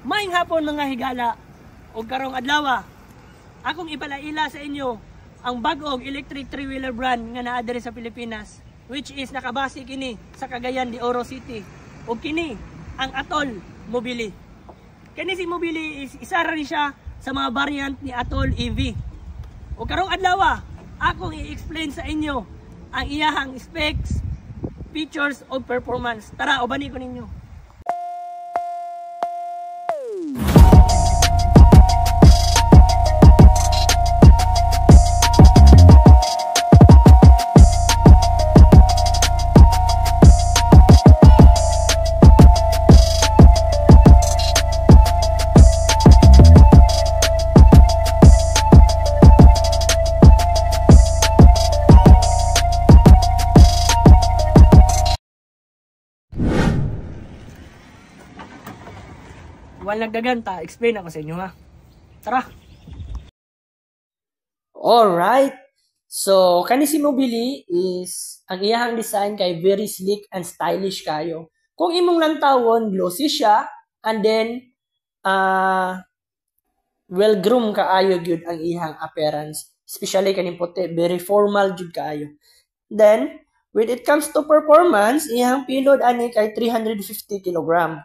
Maayong hapon mga higala o karong adlaw. Akong ipalaila sa inyo ang bag-ong electric 3-wheeler brand nga naa diri sa Pilipinas, which is nakabase kini sa Cagayan de Oro City. O kini ang Atoll Mobili. Kini si Mobili is isa ra ni siya sa mga variant ni Atoll EV. O karong adlaw, akong i-explain sa inyo ang iyahang specs, features o performance. Tara, ubani ko ninyo. Walang nagdaganta, explain ako sa inyo ha. Tara! Alright! So, kani si Mobili is, ang iyahang design kay very sleek and stylish kayo. Kung imong lantawon, glossy siya, and then, well-groomed kaayo gyud ang iyahang appearance. Especially kaning puti, very formal gyud kaayo. Then, when it comes to performance, iyahang payload ani kay 350 kg.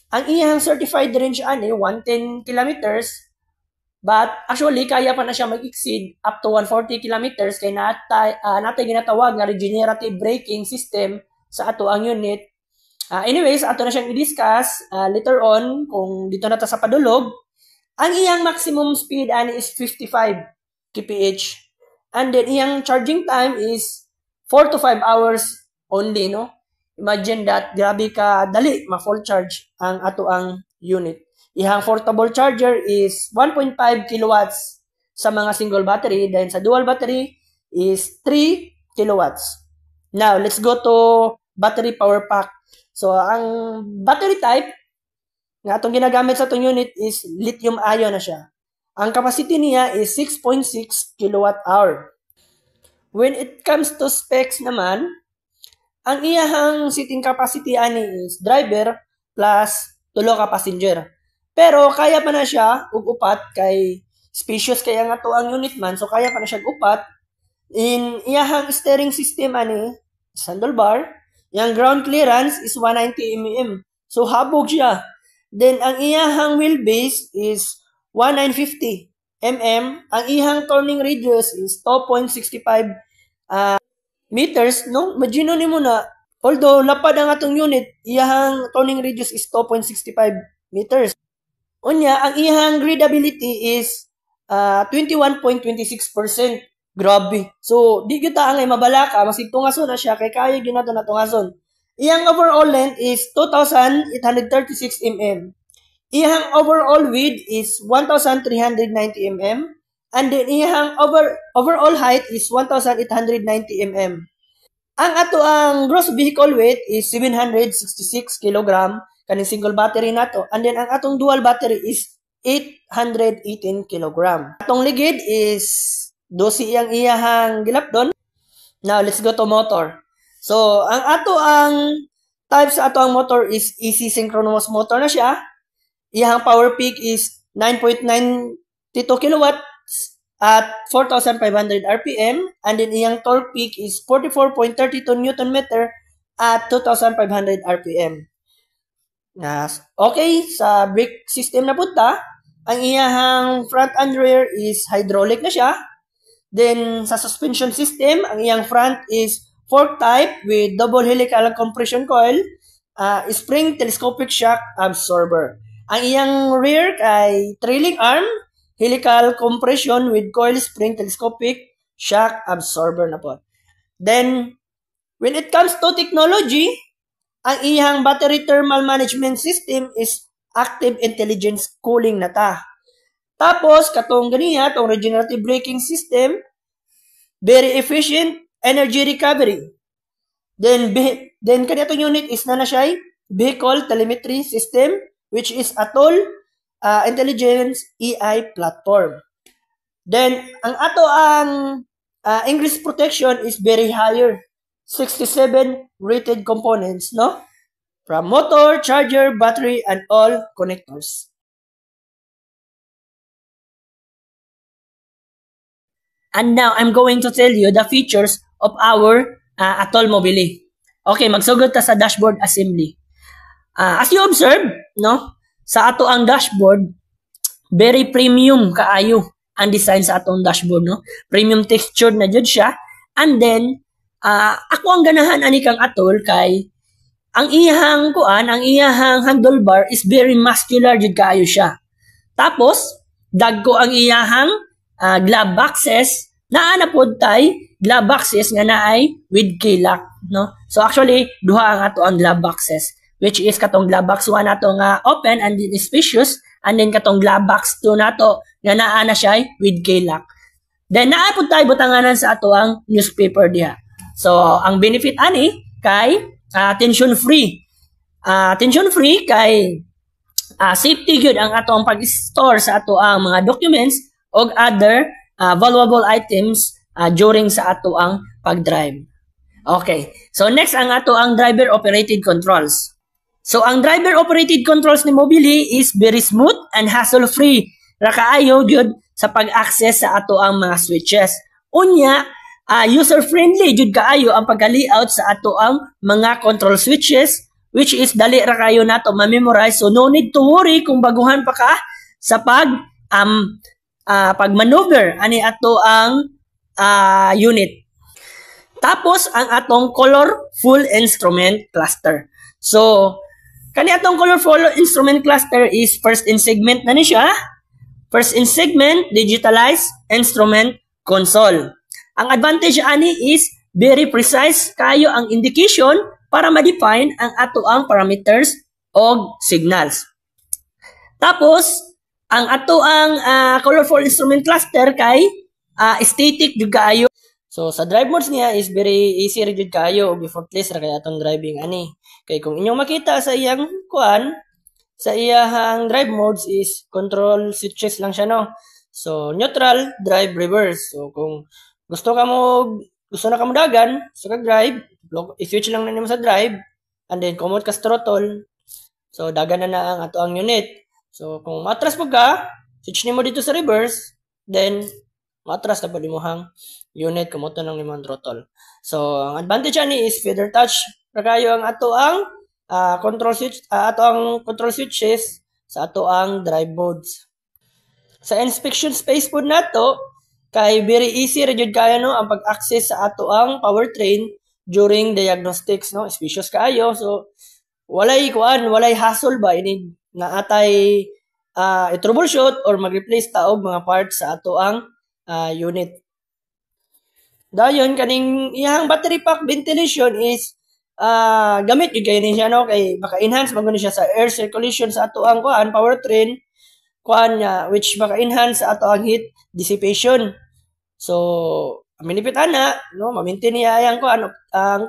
Ang iyang certified range ani 110 kilometers, but actually kaya pa na siya mag-exceed up to 140 kilometers kay natay ginatawag nga regenerative braking system sa ato ang unit. Anyways, ato na siyang i-discuss later on kung dito na ta sa padulog. Ang iyang maximum speed ani is 55 kph. And then iyang charging time is 4 to 5 hours only, no? Imagine that, grabe ka dali ma-full charge ang ato ang unit. Ihang portable charger is 1.5 kilowatts sa mga single battery, then sa dual battery is 3 kilowatts. Now, let's go to battery power pack. So, ang battery type nga atong ginagamit sa atong unit is lithium ion na siya. Ang capacity niya is 6.6 kilowatt hour. When it comes to specs naman, ang iyahang seating capacity ani is driver plus tulo ka passenger. Pero kaya pa na siya ug upat kay spacious kaya nga to ang unit man, so kaya pa na siya upat. In iyahang steering system ani handlebar, yang ground clearance is 190 mm. So habog siya. Then ang iyahang wheelbase is 1950 mm. Ang iyahang turning radius is 2.65 meters, no? Imagine nimo na, although lapad ang atong unit, iyahang turning radius is 2.65 meters. Unya, ang iyahang gradability is 21.26%. Grabe. So, di kita ang mabalaka, masigtungason na siya, kay kaya ginato na tungason. Iyang overall length is 2,836 mm. Iyang overall width is 1,390 mm. And then iyang overall height is 1,890 mm. Ang ato ang gross vehicle weight is 766 kg kaning single battery nato. And then ang atong dual battery is 818 kg. Atong ligid is 12 ang iyahang gilapdon. Now let's go to motor. So ang ato ang type sa ato ang motor is AC synchronous motor na siya. Iyang power peak is 9.92 kW at 4,500 RPM, and then iyang torque peak is 44.32 Nm at 2,500 RPM. Okay, sa brake system na punta, ang iyahang front and rear is hydraulic na siya. Then sa suspension system, ang iyang front is fork type with double helical compression coil, spring telescopic shock absorber. Ang iyang rear kay trailing arm, helical compression with coil spring telescopic shock absorber na po. Then, when it comes to technology, ang iyang battery thermal management system is active intelligence cooling na ta. Tapos, katong ganiya, itong regenerative braking system, very efficient energy recovery. Then kanitong unit is na siya vehicle telemetry system, which is Atoll Intelligence AI platform. Then, ang ato ang English protection is very higher. 67 rated components, no? from motor, charger, battery, and all connectors. And now, I'm going to tell you the features of our Atol Mobile. Okay, magsugod ta sa dashboard assembly. As you observe, no, sa ato ang dashboard, very premium kaayo ang design sa atong dashboard, no? Premium texture na jud siya. And then, ako ang ganahan ani kang Atol kay ang iyang handlebar is very muscular jud kaayo siya. Tapos, dagko ang iyang glove boxes, naa na pod tay glove boxes nga naay with key-lock, no? So actually, duha ang ato ang glove boxes, which is katong glove box 1 nato nga open and then spacious, and then katong glove box 2 nato nga naa na siya with key-lock. Then naa pod tay butanganan sa ato ang newspaper diha. So ang benefit ani kay tension free. Tension free kay safety good ang atong pag-store sa ato ang mga documents o other valuable items during sa ato ang pag-drive. Okay. So next ang ato ang driver operated controls. So ang driver operated controls ni Mobile is very smooth and hassle-free. Ra kaayo gyud sa pag-access sa ato ang mga switches. Unya, user-friendly jud kaayo ang pagka-layout sa ato ang mga control switches, which is dali ra kayo nato ma-memorize. So no need to worry kung baguhan pa ka sa pag-maneuver ani ato ang unit. Tapos ang atong colorful instrument cluster. So kani atong colorful instrument cluster is first in segment na ni siya. First in segment digitalized instrument console. Ang advantage ani is very precise kayo ang indication para ma-define ang ato ang parameters o signals. Tapos ang ato ang colorful instrument cluster kay static jud kaayo. So sa drive modes niya is very easy ra jud kaayo og effortless ra kay atong driving ani. Kay kung inyong makita sa iyang sa iyang drive modes is control switches lang siya, no. So neutral, drive, reverse. So kung gusto na kamo dagan, so kag drive, i-switch lang na nimo sa drive and then kumot ka sa throttle. So dagan na ang ato ang unit. So kung matras pag ka, switch nimo dito sa reverse, then matras na pa nimo hang unit, kumoto nang nimo ang throttle. So ang advantage ani is feather touch ra kayo ang ato ang control switches sa ato ang drive modes. Sa inspection space pod nato kay very easy ra jud kayo, no, ang pag-access sa ato ang powertrain during diagnostics, no. Spacious kaayo. So walay hassle ba ini na atay i-troubleshoot or mag-replace ta og mga parts sa ato ang unit. Dayon kaning iyang battery pack ventilation is gamit gyud kay ni siya, no, kay maka-enhance maguni siya sa air circulation sa ato ang powertrain which maka-enhance sa ato ang heat dissipation. So minipit ana, no, ma-maintain niya ang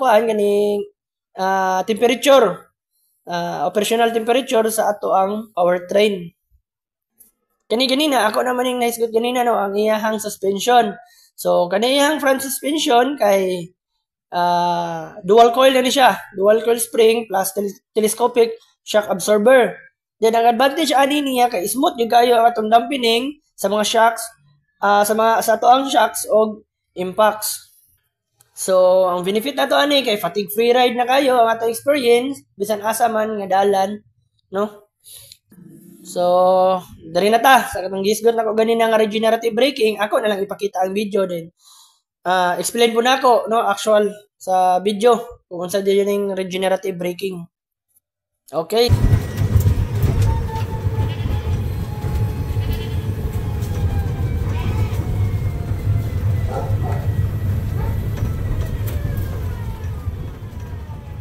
kaning temperature, operational temperature sa ato ang powertrain. Ganina ako naman yung nice good ganina, no, ang iyang suspension. So kaniyang front suspension kay dual coil na ni siya. Dual coil spring plus telescopic shock absorber. Then ang advantage ani niya kay smooth yung kayo atong dampening sa mga shocks, sa ato ang shocks o impacts. So ang benefit nato ani kay fatigue free ride na kayo ang ato experience bisan asa man nga dalan, no. So diri na ta sa katong gisgot nako ganina nga regenerative braking. Ako na lang ipakita ang video din. Explain po na ako, no, actual sa video kung unsa din yung regenerative braking. Okay.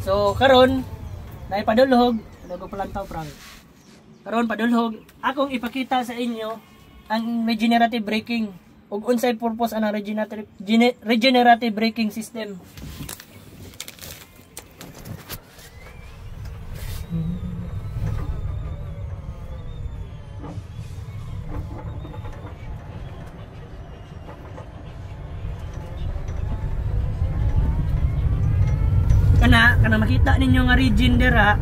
So karon naipadulhog, ano ko palantaw prang. Karon padulhog, akong ipakita sa inyo ang regenerative braking ug unsay purpose ana regenerative braking system. Kana makita ninyo nga regen dira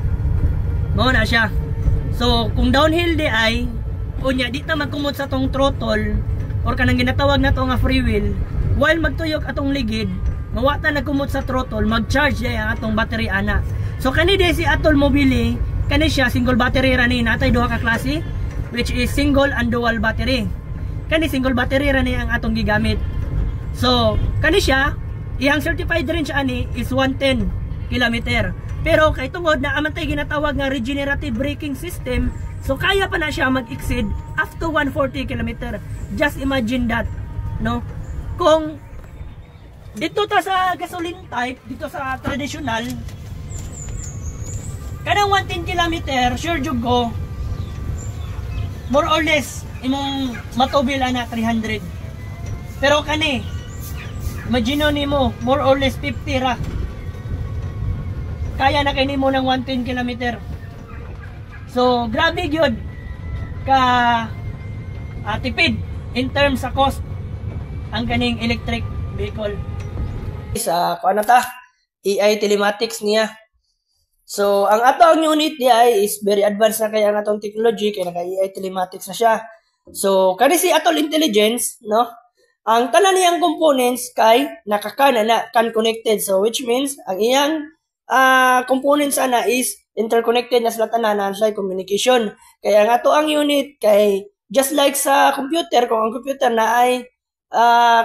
Mao na siya. So kung downhill di ay unya di ta magkumot sa tong throttle or kanang ginatawag na to nga free wheel, while magtuyok atong ligid mawata nagkumot sa throttle, mag-charge di ang atong battery ana. So kani di si atol mobile, kani siya single battery ra ni natay duha ka klase, which is single and dual battery. Kani single battery ra ni ang atong gigamit. So kani siya iyang certified range ani is 110 km. Pero kay tungod na amantay ginatawag nga regenerative braking system, so kaya pa na siya mag-exceed up to 140 km. Just imagine that, no? Kung dito ta sa gasoline type, dito sa traditional, kanang 110 km, sure jud ko, more or less, imong matubil na 300. Pero kani, imagine nimo, more or less 50 ra. Kaya na kayo mo ng 110 km. So, grabe yun ka tipid in terms sa cost ang kaning electric vehicle. Sa kuan ta, AI telematics niya. So, ang atong unit niya is very advanced na kaya ang atong technology kaya naka AI telematics na siya. So, kani si Atol Intelligence, no? Ang tanan niyang components kay nakakana na can connected. So, which means ang iyang components ana is interconnected na sila tanan na sa communication. Kaya nga to ang unit kay just like sa computer, kung ang computer na ay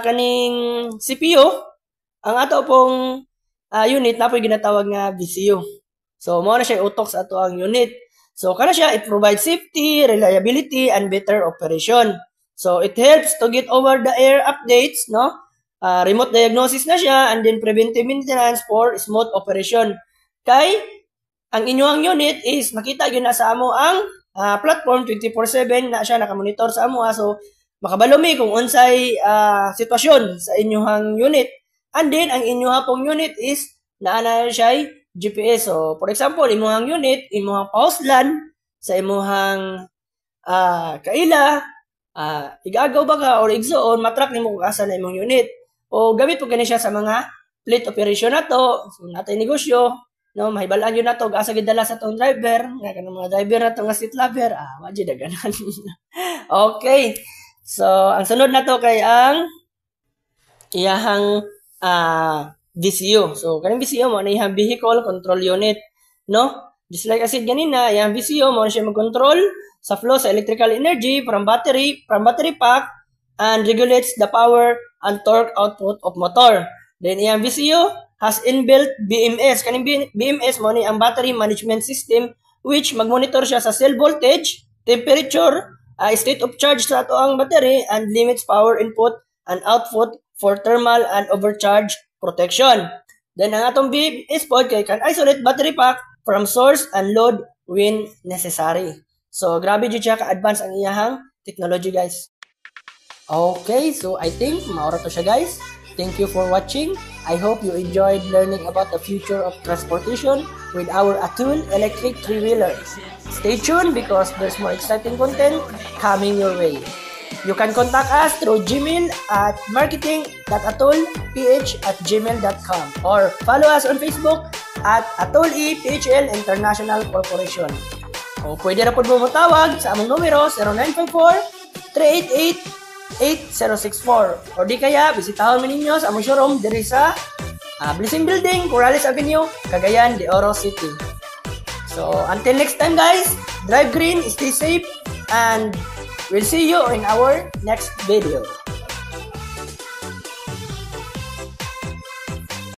kaning CPU, ang ato pong unit na po ginatawag nga VCU. So mo na siya utok sa ato ang unit. So kana siya, it provides safety, reliability, and better operation. So it helps to get over the air updates, no? Remote diagnosis na siya, and then preventive maintenance for smooth operation. Kay ang inyong unit is makita yun na sa amo ang platform 24/7 na siya nakamonitor sa amo, so makabalumi kung unsay sitwasyon sa inyong unit. And then ang inyong pong unit is naana siya GPS. So for example, inyong unit, inyong pauslan sa inyong kaila, igagaw ba ka or igsoon, matrack nimo kung asa na imong unit. O gamit po gani siya sa mga fleet operation na to, so natay negosyo, no, mahibalaan yun na to, asa gidala sa tong driver, nga kanang mga driver na to nga seat lover, wajid na ganan. Okay, so ang sunod na to kay ang iyahang VCU. So kaning VCU mo na iyang vehicle control unit, no? Just like I said ganina, iyang VCU mo na siya mag-control sa flow sa electrical energy from battery pack, and regulates the power and torque output of motor. Then iyang VCU has inbuilt BMS. Kaning BMS mo ni ang battery management system, which magmonitor siya sa cell voltage, temperature, state of charge sa ato ang battery, and limits power input and output for thermal and overcharge protection. Then ang atong BMS pod kay can isolate battery pack from source and load when necessary. So grabe jud siya ka-advance ang iyang technology, guys. Okay, so I think maura to siya, guys. Thank you for watching. I hope you enjoyed learning about the future of transportation with our Atul electric three-wheeler. Stay tuned because there's more exciting content coming your way. You can contact us through Gmail at marketing.atulph@gmail.com or follow us on Facebook at AtulEPHL International Corporation. O pwede na po mo matawag sa among numero 0954-388-8064 or di kaya bisitahon mo ninyo sa among showroom diri sa Blessing Building, Corrales Avenue, Cagayan de Oro City. So until next time, guys, drive green, stay safe, and we'll see you in our next video.